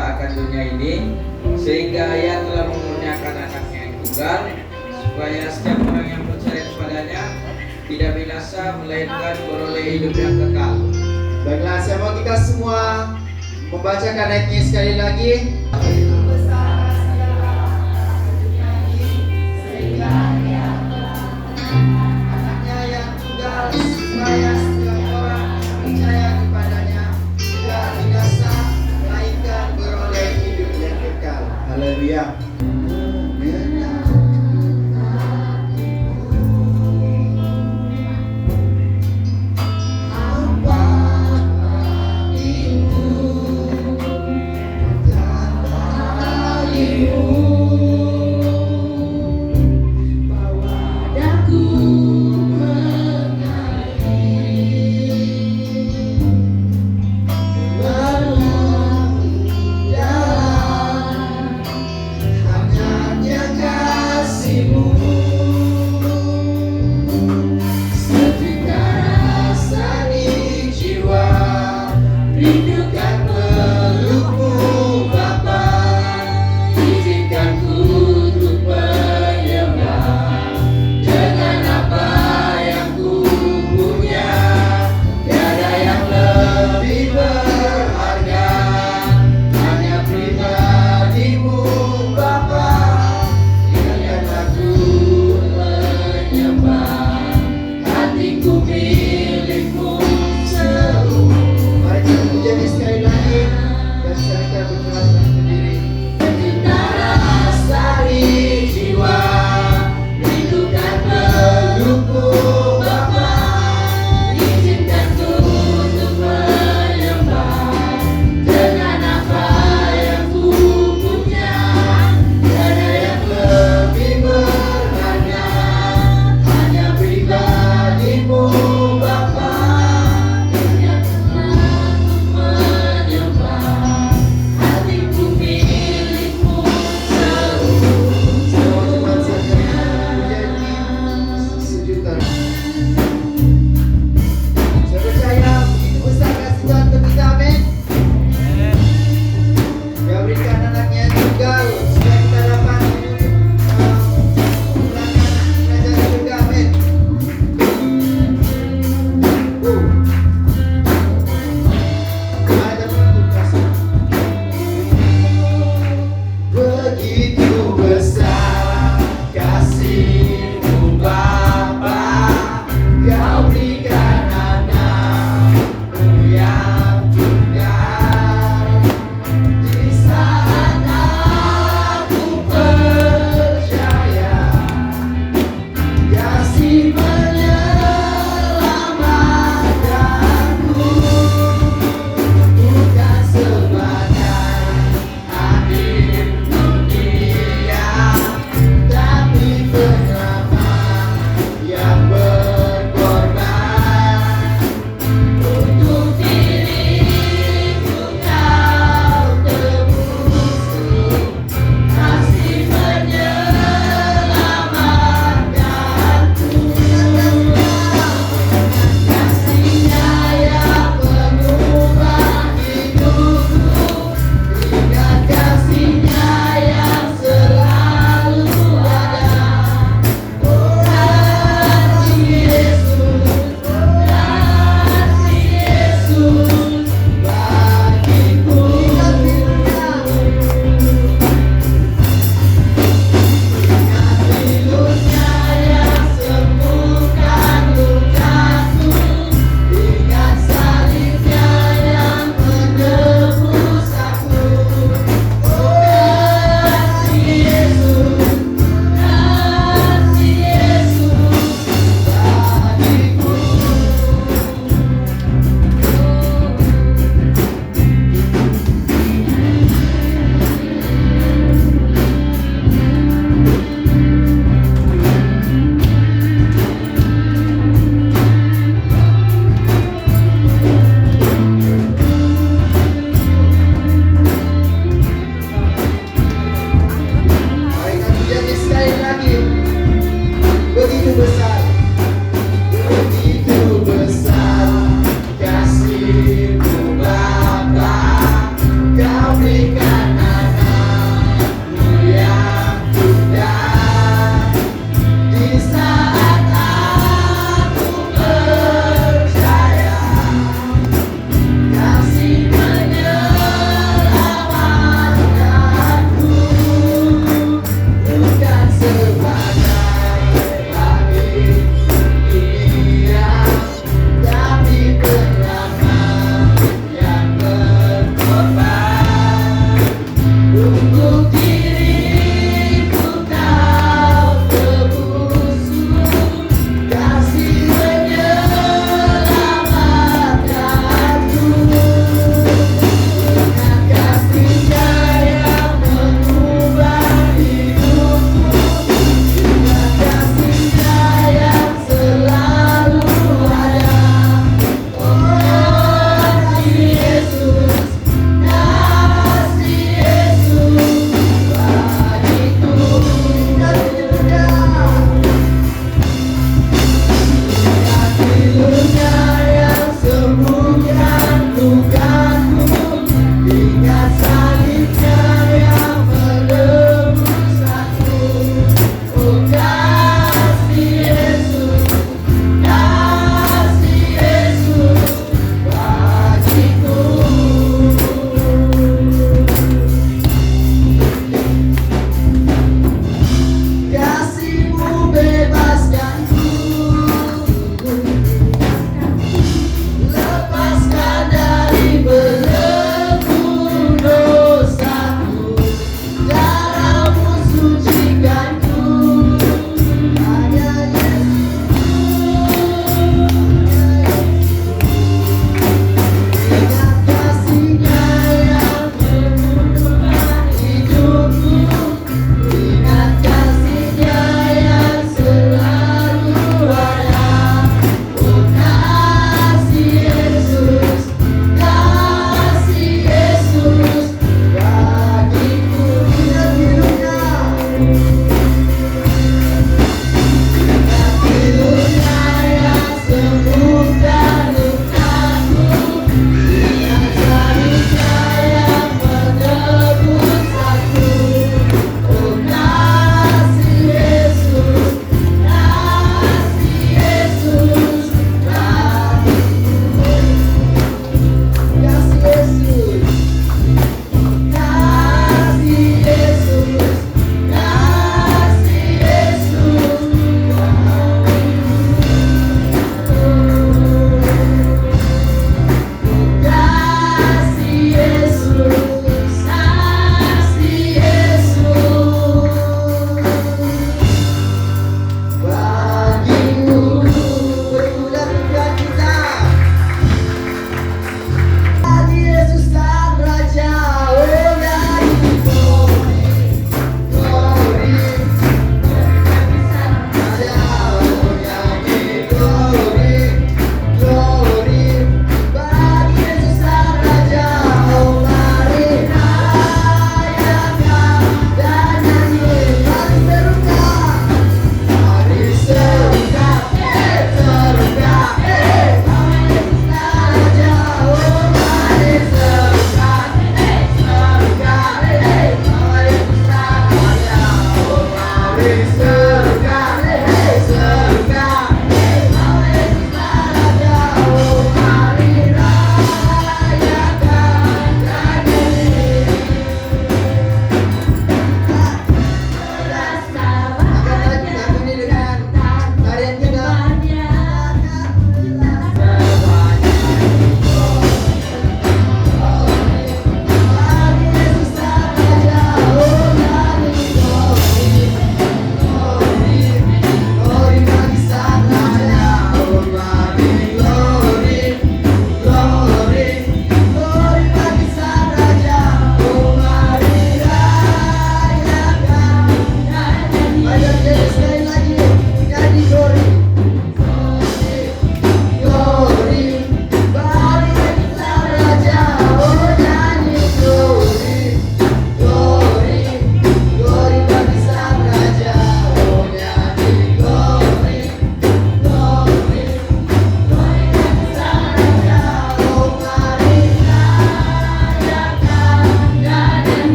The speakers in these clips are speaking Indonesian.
akan dunia ini, sehingga Ia telah mengurniakan anaknya yang tunggal, supaya setiap orang yang percaya kepadanya tidak binasa, melainkan beroleh hidup yang kekal. Baiklah, saya mau kita semua membacakan ayatnya sekali lagi. Anaknya yang tunggal, supaya setiap orang percaya kepadanya tidak binasa, melainkan beroleh hidup yang kekal. Haleluya.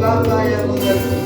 Bapa yang mengerti.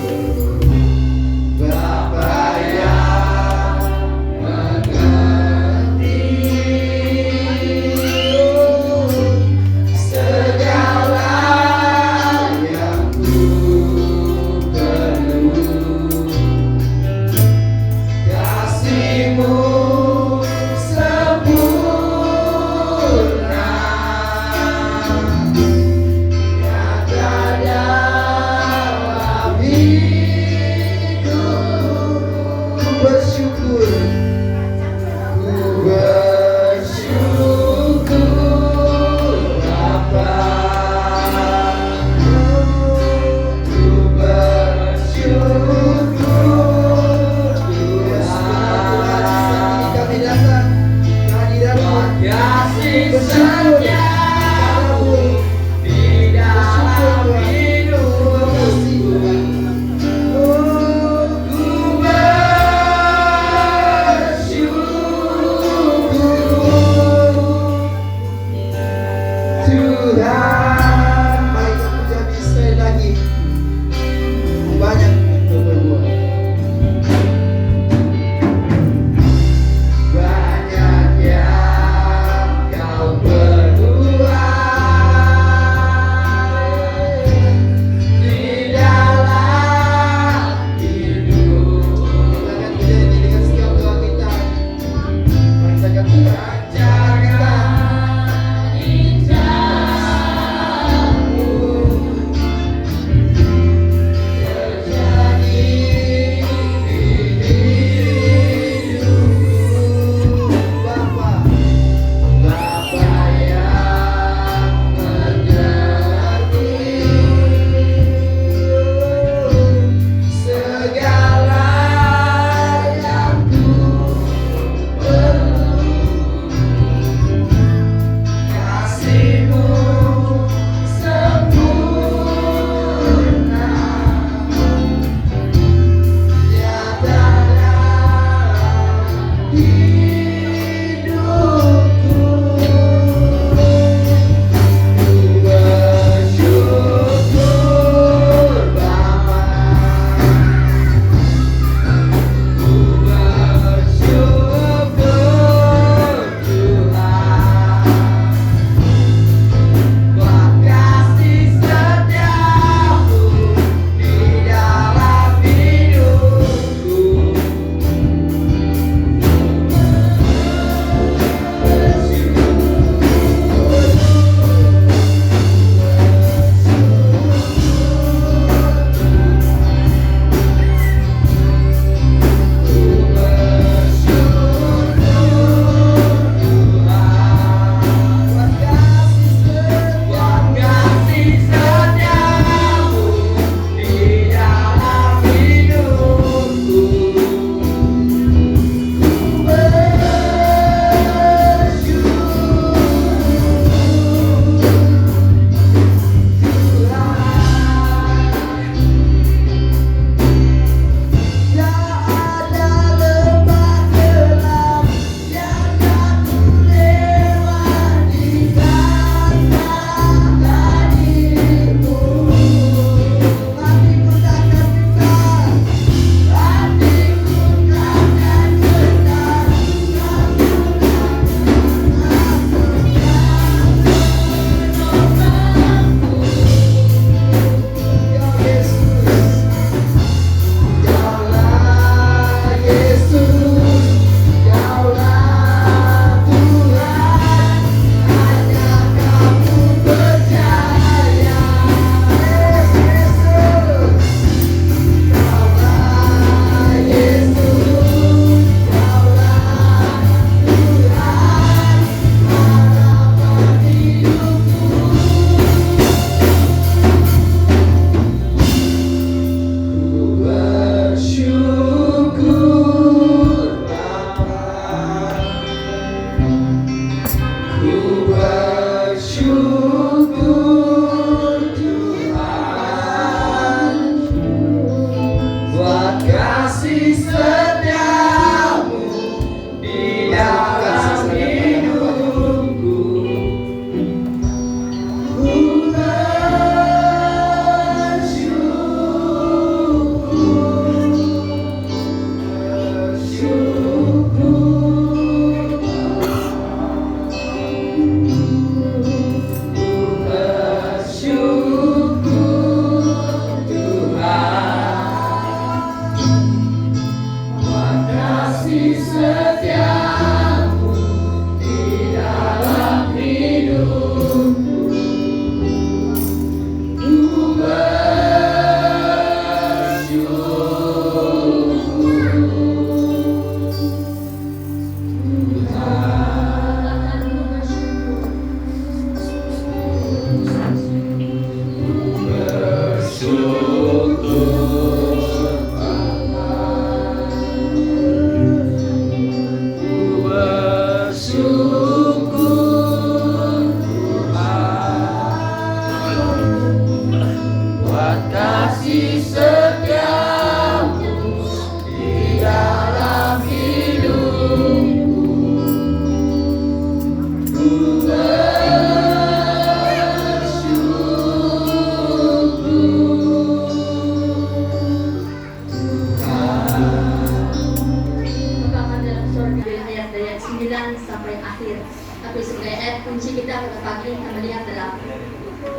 sebagai ayat kunci kita pada pagi kita melihat dalam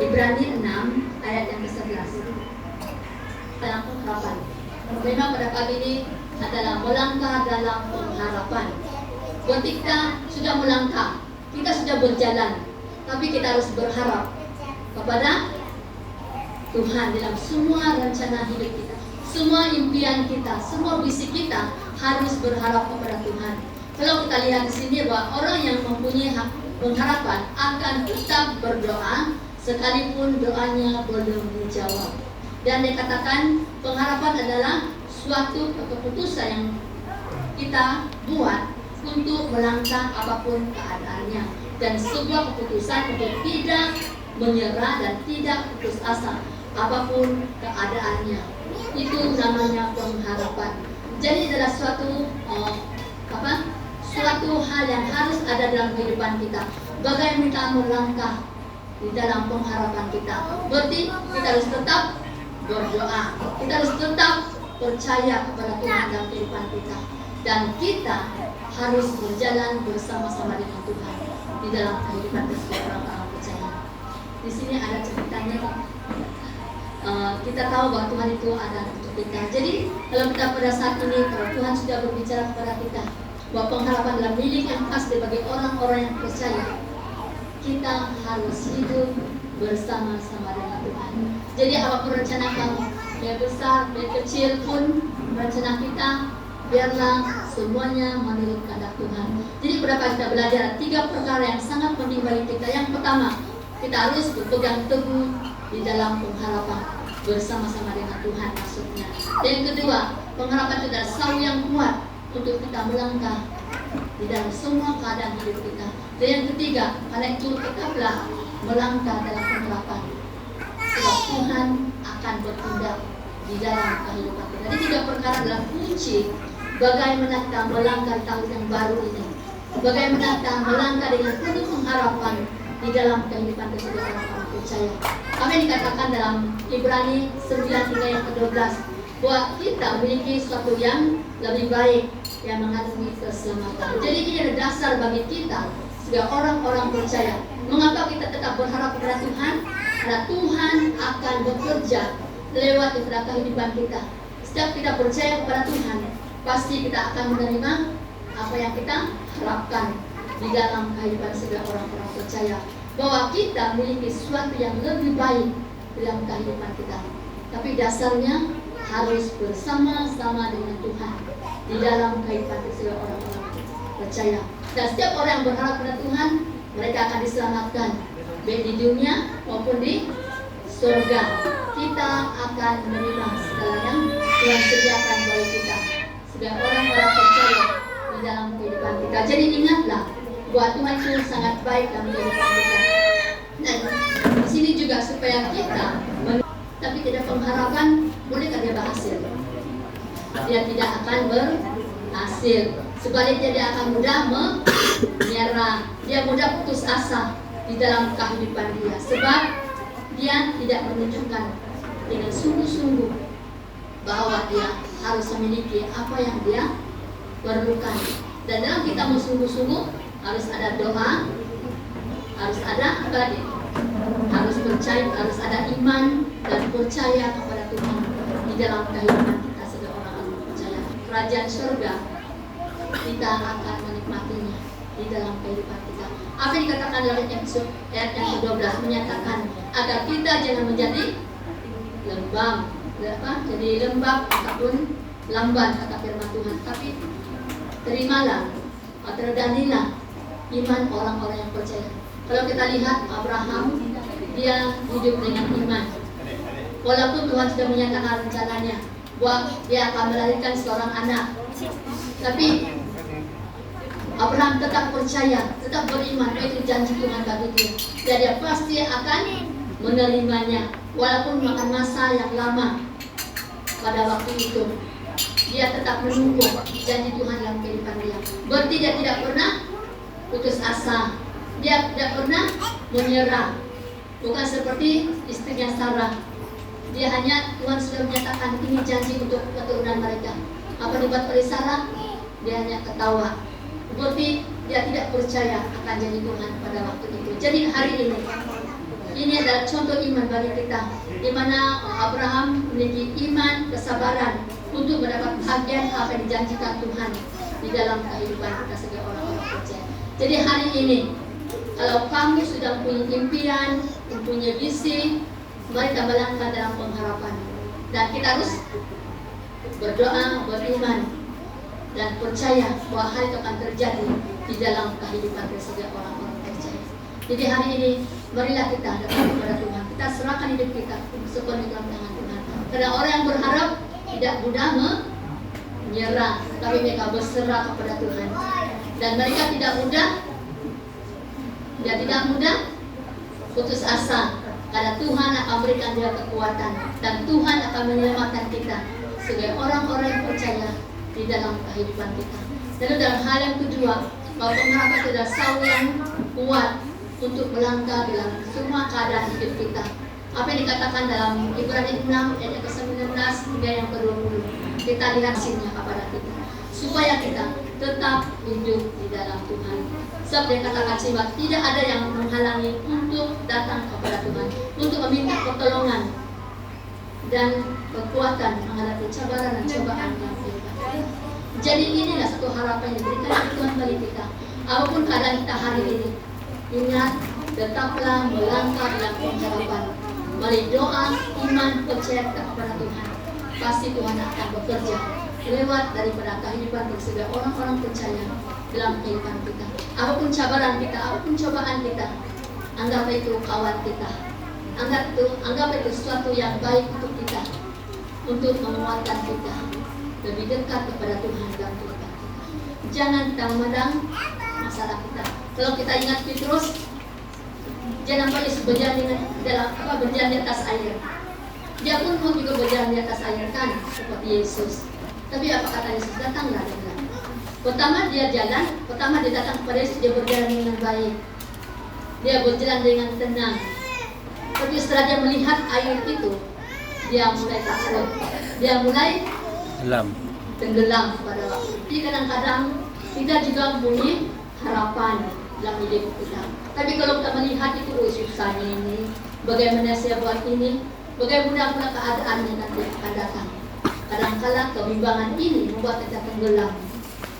Ibrani 6 ayat yang ke-11 dalam pengharapan. Tema pada pagi ini adalah melangkah dalam pengharapan. Buat kita sudah melangkah, kita sudah berjalan, tapi kita harus berharap kepada Tuhan dalam semua rencana hidup kita, semua impian kita, semua visi kita harus berharap kepada Tuhan. Kalau kita lihat di sini bahwa orang yang mempunyai pengharapan akan tetap berdoa sekalipun doanya belum dijawab. Dan dikatakan pengharapan adalah suatu keputusan yang kita buat untuk melangkah apapun keadaannya, dan sebuah keputusan untuk tidak menyerah dan tidak putus asa apapun keadaannya. Itu namanya pengharapan. Jadi adalah suatu hal yang harus ada dalam kehidupan kita. Bagaimana kita melangkah di dalam pengharapan kita? Berarti kita harus tetap berdoa, kita harus tetap percaya kepada Tuhan dalam kehidupan kita, dan kita harus berjalan bersama-sama dengan Tuhan di dalam kehidupan setiap orang percaya. Di sini ada ceritanya. Kita tahu bahwa Tuhan itu ada untuk kita. Jadi kalau kita pada saat ini, kalau Tuhan sudah berbicara kepada kita bahwa pengharapan adalah milik yang pasti bagi orang-orang yang percaya, kita harus hidup bersama-sama dengan Tuhan. Jadi apapun rencana kamu, yang besar, yang kecil pun rencana kita, biarlah semuanya menurut kehendak Tuhan. Jadi berapa kita belajar 3 perkara yang sangat penting bagi kita. Yang pertama, kita harus berpegang teguh di dalam pengharapan bersama-sama dengan Tuhan maksudnya. Yang kedua, pengharapan itu adalah saung yang kuat untuk kita melangkah di dalam semua keadaan hidup kita. Dan yang ketiga, karena itu tetaplah melangkah dalam pengharapan, sebab Tuhan akan bertindak di dalam kehidupan kita. Jadi 3 perkara adalah kunci bagaimana kita melangkah tahun yang baru ini, bagaimana kita melangkah dengan penuh pengharapan di dalam kehidupan sebagai orang percaya. Apa yang dikatakan dalam Ibrani 9 yang ke-12 bahwa kita memiliki sesuatu yang lebih baik yang mengandungi keselamatan. Jadi ini adalah dasar bagi kita sebagai orang-orang percaya. Mengapa kita tetap berharap kepada Tuhan? Karena Tuhan akan bekerja lewat kepada kehidupan kita. Setiap kita percaya kepada Tuhan, pasti kita akan menerima apa yang kita harapkan di dalam kehidupan sebagai orang-orang percaya, bahwa kita memiliki sesuatu yang lebih baik dalam kehidupan kita. Tapi dasarnya harus bersama-sama dengan Tuhan di dalam kehidupan sebagai orang-orang percaya. Dan setiap orang yang berharap pada Tuhan, mereka akan diselamatkan baik di dunia maupun di surga. Kita akan menerima segala yang Tuhan sediakan bagi kita sebagai orang-orang percaya di dalam kehidupan kita. Jadi ingatlah bahwa Tuhan itu sangat baik dalam kehidupan kita. Dan di sini juga supaya kita tapi tidak pengharapan, bolehkah dia berhasil? Dia tidak akan berhasil. Sebaliknya dia akan mudah menyerah, dia mudah putus asa di dalam kehidupan dia, sebab dia tidak menunjukkan dengan sungguh-sungguh bahwa dia harus memiliki apa yang dia perlukan. Dan dalam kita mau sungguh-sungguh harus ada doa, harus ada apa lagi? Harus percaya, harus ada iman dan percaya kepada Tuhan di dalam kehidupan kita sebagai orang percaya. Kerajaan surga kita akan menikmatinya di dalam kehidupan kita. Apa yang dikatakan dalam ayat yang ke-12 menyatakan agar kita jangan menjadi lembab, jadi lembab ataupun lamban kata firman Tuhan, tapi terimalah atau teradanilah iman orang-orang yang percaya. Kalau kita lihat Abraham, dia hidup dengan iman. Walaupun Tuhan sudah menyatakan rencananya bahwa dia akan melahirkan seorang anak, tapi Abraham tetap percaya, tetap beriman, itu janji Tuhan bagi dia. Dan dia pasti akan menerimanya, walaupun makan masa yang lama pada waktu itu. Dia tetap menunggu janji Tuhan dalam kehidupan dia. Berarti dia tidak pernah putus asa, dia tidak pernah menyerah. Bukan seperti istrinya Sarah. Dia hanya, Tuhan sudah menyatakan ini janji untuk keturunan mereka. Apa dibuat oleh Sarah? Dia hanya ketawa. Berarti dia tidak percaya akan jadi Tuhan pada waktu itu. Jadi hari ini adalah contoh iman bagi kita, di mana Abraham memiliki iman, kesabaran untuk mendapat bagian apa yang dijanjikan Tuhan di dalam kehidupan kita sebagai orang-orang percaya. Jadi hari ini, kalau kamu sudah punya impian, punya visi, mari kita melangkah dalam pengharapan. Dan kita harus berdoa, beriman, dan percaya bahwa hal itu akan terjadi di dalam kehidupan kita sebagai orang-orang percaya. Jadi hari ini, marilah kita datang kepada Tuhan. Kita serahkan hidup kita sepenuhnya dalam tangan Tuhan. Karena orang yang berharap tidak mudah menyerah, tapi mereka berserah kepada Tuhan. Dan mereka tidak mudah putus asa, karena Tuhan akan berikan dia kekuatan, dan Tuhan akan menyelamatkan kita sebagai orang-orang yang percaya di dalam kehidupan kita. Lalu dalam hal yang kedua, bahwa pengharapan itu adalah saul yang kuat untuk melangkah dalam semua keadaan hidup kita. Apa yang dikatakan dalam Ibrani 6 ayat ke-19 hingga yang ke-20, kita lihat hasilnya kepada kita, supaya kita tetap hidup di dalam Tuhan. Sebab dia katakan sebab tidak ada yang menghalangi untuk datang kepada Tuhan, untuk meminta pertolongan dan kekuatan menghadapi cabaran dan cobaan yang kita. Jadi inilah satu harapan yang diberikan oleh Tuhan bagi kita. Apapun keadaan kita hari ini, ingat, tetaplah melangkah dalam pengharapan. Melalui doa, iman, percaya kepada Tuhan, pasti Tuhan akan bekerja lewat daripada kehidupan sebagai orang-orang percaya dalam kehidupan kita. Apapun cabaran kita, apapun cobaan kita, anggap itu kawan kita. Anggap itu sesuatu yang baik untuk kita, untuk menguatkan kita lebih dekat kepada Tuhan dalam kehidupan kita. Jangan kita memandang masalah kita. Kalau kita ingat Petrus, jangan Yesus berjalan berjalan di atas air. Dia pun juga berjalan di atas air kan, seperti Yesus. Tapi apa kata Yesus? Datanglah dia bilang. Pertama dia datang kepada Yesus, dia berjalan dengan baik. Dia berjalan dengan tenang. Tapi setelah dia melihat air itu, dia mulai takut. Dia mulai tenggelam pada waktu. Jadi kadang-kadang kita juga punya harapan dalam hidup kita. Tapi kalau kita melihat itu, susahnya ini, bagaimana saya buat ini, bagaimana pula keadaannya nanti akan datang. Kadang-kadang kebimbangan ini membuat kita tenggelam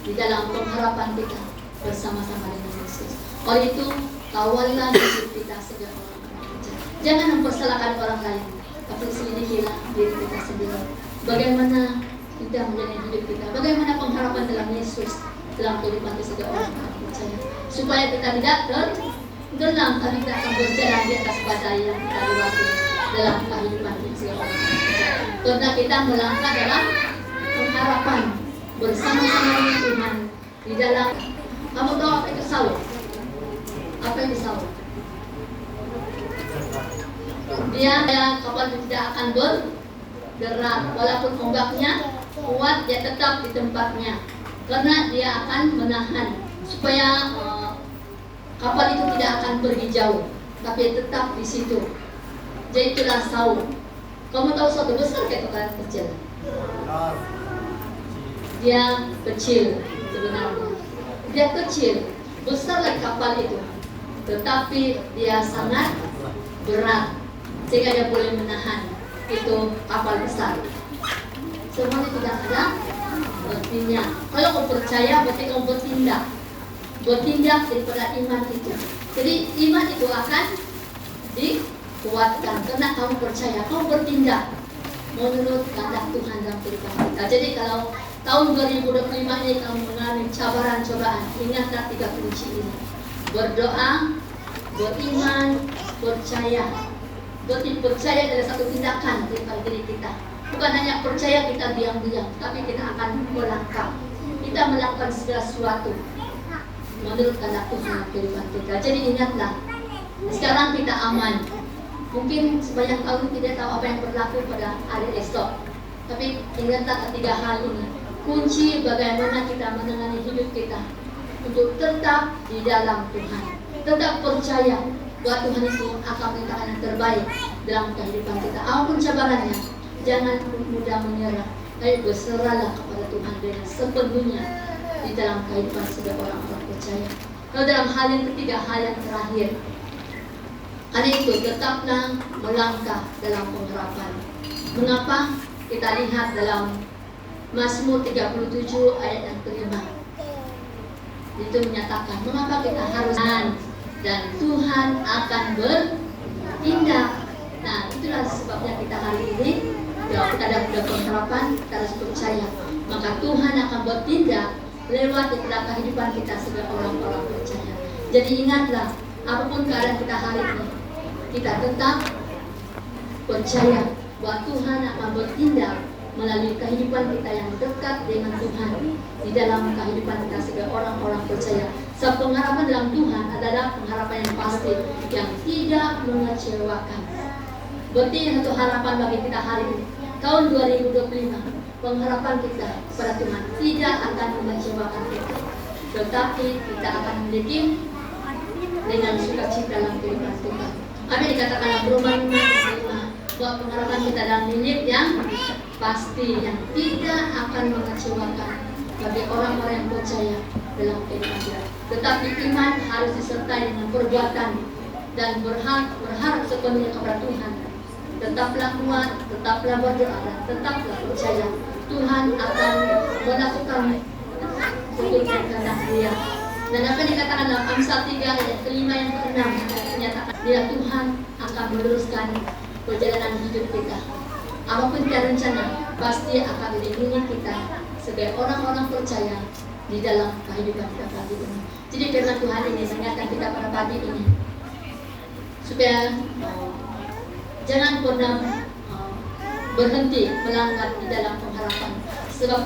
di dalam pengharapan kita bersama-sama dengan Yesus. Oleh itu, kawallah hidup kita sebagai orang-orang percaya. Jangan mempersalahkan orang lain, tapi selidikilah diri kita sendiri. Bagaimana kita menjalani hidup kita, bagaimana pengharapan dalam Yesus dalam kehidupan kita sebagai orang-orang percaya, supaya kita tidak tenggelam, tapi kita akan berjalan di atas badai yang kita lewati dalam kehidupan kita sebagai orang-orang percaya. Karena kita melangkah dalam pengharapan bersama-sama dengan Tuhan di dalam. Kamu tahu apa itu Saul? Apa itu Saul? Dia kapal tidak akan bergerak, walaupun ombaknya kuat, dia tetap di tempatnya, karena dia akan menahan supaya kapal itu tidak akan pergi jauh, tapi tetap di situ. Jadi itulah Saul. Kamu tahu suatu besar kayak kapal kecil? Dia kecil sebenarnya. Dia kecil, besar lagi kapal itu, tetapi dia sangat berat sehingga dia boleh menahan itu kapal besar. Semuanya tidak ada berartinya. Kalau kau percaya, berarti kau bertindak daripada iman itu. Jadi iman itu akan dikuatkan karena kamu percaya, kamu bertindak menurut kehendak Tuhan dalam kehidupan kita. Jadi kalau tahun 2025 ini kamu mengalami cabaran-cobaan, ingatlah 3 kunci ini: berdoa, beriman, percaya. Berarti percaya adalah satu tindakan daripada diri kita. Bukan hanya percaya kita diam-diam, tapi kita akan melangkah. Kita melakukan segala sesuatu menurut kehendak Tuhan kehidupan kita. Jadi ingatlah, sekarang kita aman. Mungkin sebanyak tahun tidak tahu apa yang berlaku pada hari esok. Tapi ingatlah ketiga hal ini. Kunci bagaimana kita menangani hidup kita untuk tetap di dalam Tuhan. Tetap percaya bahwa Tuhan itu akan memberikan yang terbaik dalam kehidupan kita. Apapun cabarannya, jangan mudah menyerah, tapi berserahlah kepada Tuhan dengan sepenuhnya di dalam kehidupan sebagai orang-orang percaya. Lalu dalam hal yang ketiga, hal yang terakhir, karena itu tetaplah melangkah dalam pengharapan. Mengapa? Kita lihat dalam Mazmur 37 ayat yang kelima. Itu menyatakan mengapa kita harus dan Tuhan akan bertindak. Nah, itulah sebabnya kita hari ini kalau kita ada pengharapan, kita harus percaya maka Tuhan akan bertindak lewat kehidupan kita sebagai orang-orang percaya. Jadi ingatlah, apapun keadaan kita hari ini, kita tetap percaya bahwa Tuhan akan bertindak melalui kehidupan kita yang dekat dengan Tuhan di dalam kehidupan kita sebagai orang-orang percaya. Sebab pengharapan dalam Tuhan adalah pengharapan yang pasti, yang tidak mengecewakan. Berarti satu harapan bagi kita hari ini, tahun 2025, pengharapan kita kepada Tuhan tidak akan mengecewakan kita, tetapi kita akan memiliki dengan sukacita dalam kehidupan kita. Amin. Dikatakan dalam Roma 5 bahwa pengharapan kita dalam milik yang pasti, yang tidak akan mengecewakan bagi orang-orang yang percaya dalam kehidupan kita. Tetapi iman harus disertai dengan perbuatan dan berharap sepenuhnya kepada Tuhan. Tetaplah kuat, tetaplah berdoa, dan tetaplah percaya Tuhan akan melakukan seluruh kehendak Dia. Dan apa dikatakan dalam Amsal 3 ayat kelima yang keenam, menyatakan dia Tuhan akan meneruskan perjalanan hidup kita. Apapun dia rencana, pasti akan melindungi kita sebagai orang-orang percaya di dalam kehidupan kita pagi ini. Jadi firman Tuhan ini mengingatkan kita pada pagi ini supaya jangan pernah berhenti melangkah di dalam pengharapan. Sebab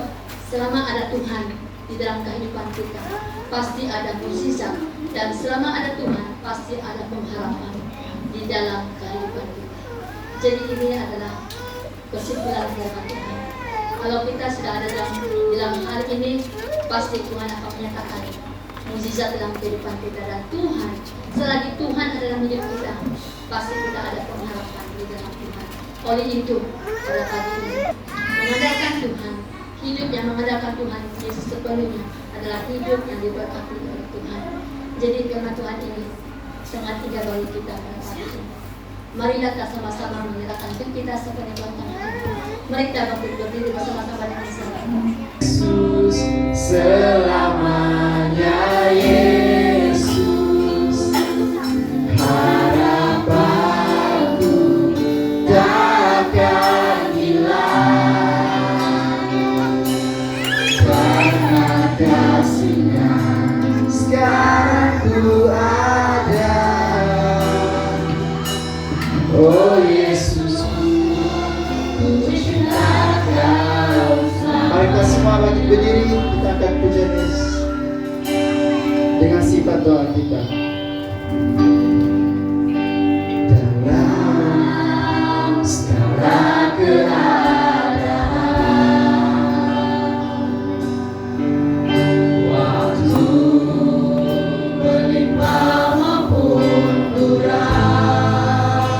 selama ada Tuhan di dalam kehidupan kita, pasti ada mukjizat, dan selama ada Tuhan, pasti ada pengharapan di dalam kehidupan kita. Jadi ini adalah kesimpulan firman Tuhan. Kalau kita sudah ada dalam hal ini, pasti Tuhan akan menyatakan mukjizat dalam kehidupan kita. Dan Tuhan, selagi Tuhan ada dalam hidup kita, pasti kita ada pengharapan di dalam Tuhan. Oleh itu, pada pagi ini, mengandalkan Tuhan, hidup yang mengandalkan Tuhan Yesus sepenuhnya adalah hidup yang diberkati oleh Tuhan. Jadi firman Tuhan ini sangat indah bagi kita pada pagi ini. Marilah kita sama-sama menyerahkan hidup kita kepada Tuhan. Mari kita berdiri bersama-sama dengan saya. Yesus selamanya, Yesus harapanku takkan hilang, karena kasih-Nya sekarang ku ada. Oh Yesusku, mari kita semua berdiri, kita akan puja Yesus dengan sifat doa kita. Dalam segala keadaan, waktu berlimpah maupun kurang,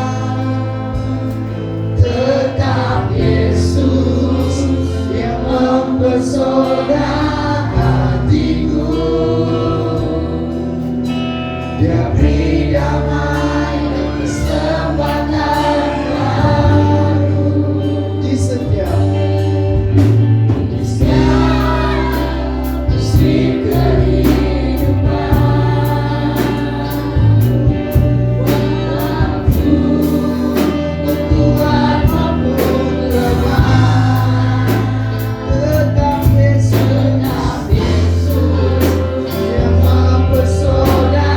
tetap Yesus yang mempesona hatiku. Dia beri damai dan kesempatan baru di setiap sisi kehidupan. Waktu berkuat maupun lemah, tetap Yesus yang mempesona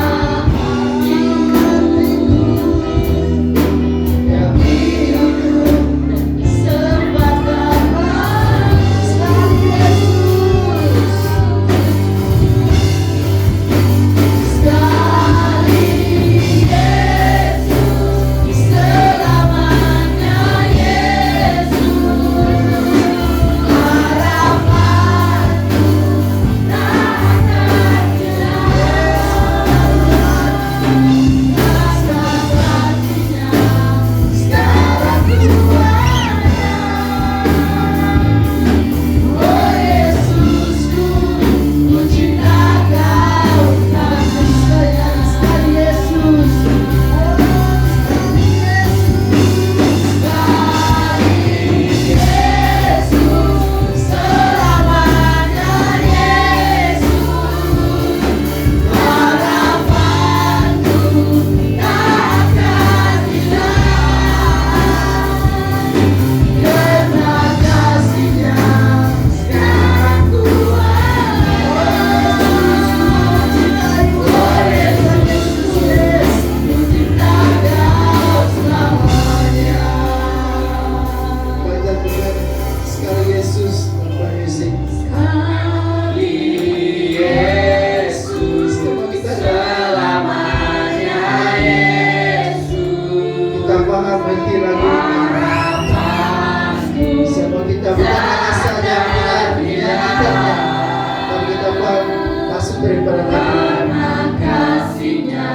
daripada Karena kasih-Nya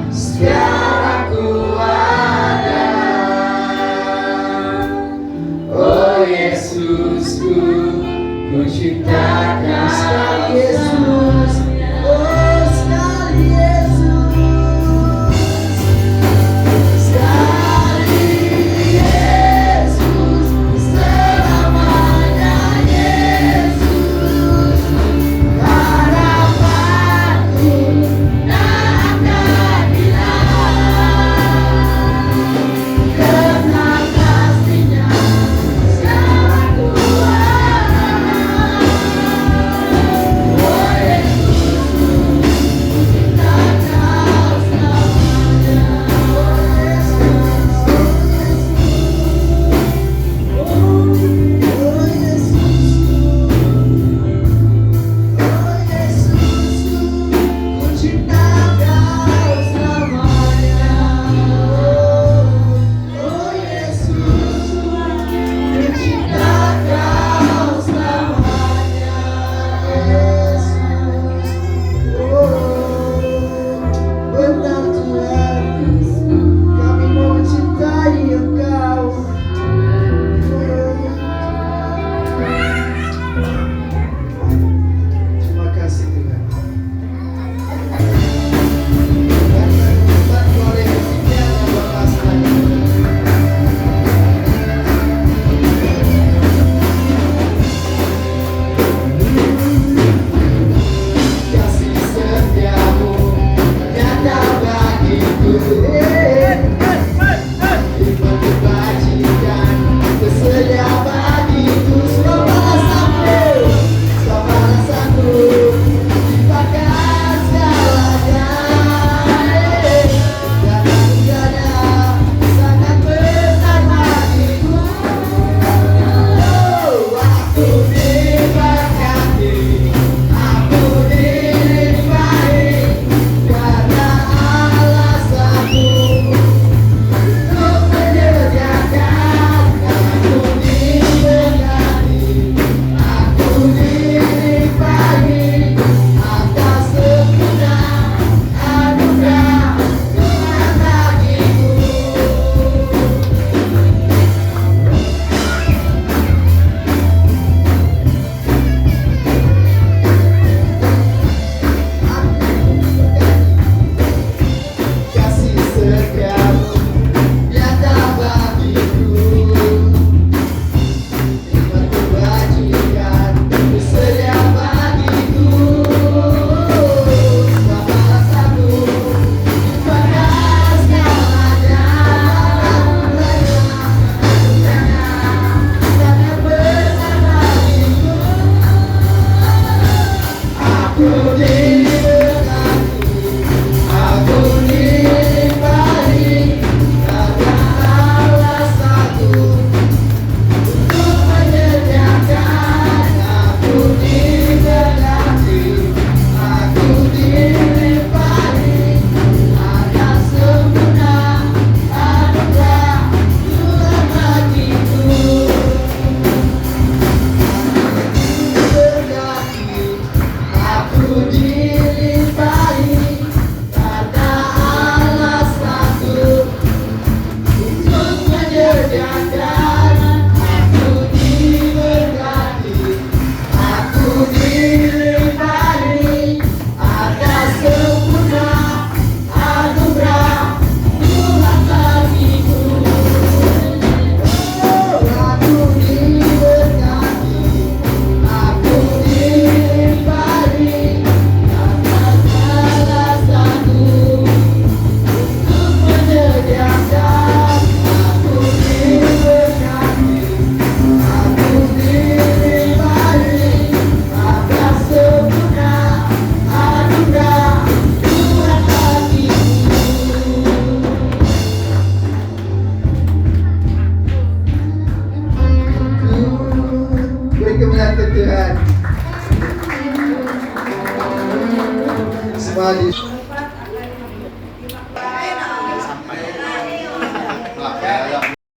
sekarang ku ada. Oh Yesusku, ku ciptakan sekali Yesus. Oh sekali Yesus, sekali Yesus, selamanya Yesus. Harapanku tak akan hilang, karena kasih-Nya sekarang ku ada. Oh benar Tuhan, kami mau mencintai Engkau. Terima kasih Tuhan. Bantu oleh kasih-Nya Bapa sekalian. Kasih setiamu nyata bagiku, hikmat kebajikan tersedia bagiku. Semua balasanku limpahkan segalanya, dan anugerahnya sangat besar bagiku. Oh, aku diberkati, aku dilimpahi, karena alasanku untuk menyediakan. Aku diberkati, aku dilimpahi, atas sempurna anugerah Tuhan bagiku. Kasih setiamu nyata bagiku, hikmat kebajikan tersedia bagiku. Semua balasanku limpahkan segalanya, anugerahnya sangat besar bagiku. Aku diberkati, aku dilimpahi, karena alasanku untuk menyediakan. Aku diberkati, aku dilimpahi, atas sempurna anugerah Tuhan bagiku. Berkati, aku dilimpahi, karena alasanku untuk menyediakan. Aku diberkati, aku dilimpahi, atas sempurna anugerah Tuhan bagiku. Oh, aku diberkati, aku dilimpahi, atas alasanku untuk menyediakan. Aku diberkati, aku dilimpahi, atas sempurna anugerah Tuhan bagiku. Beri kemuliaan ke Tuhan. Semua di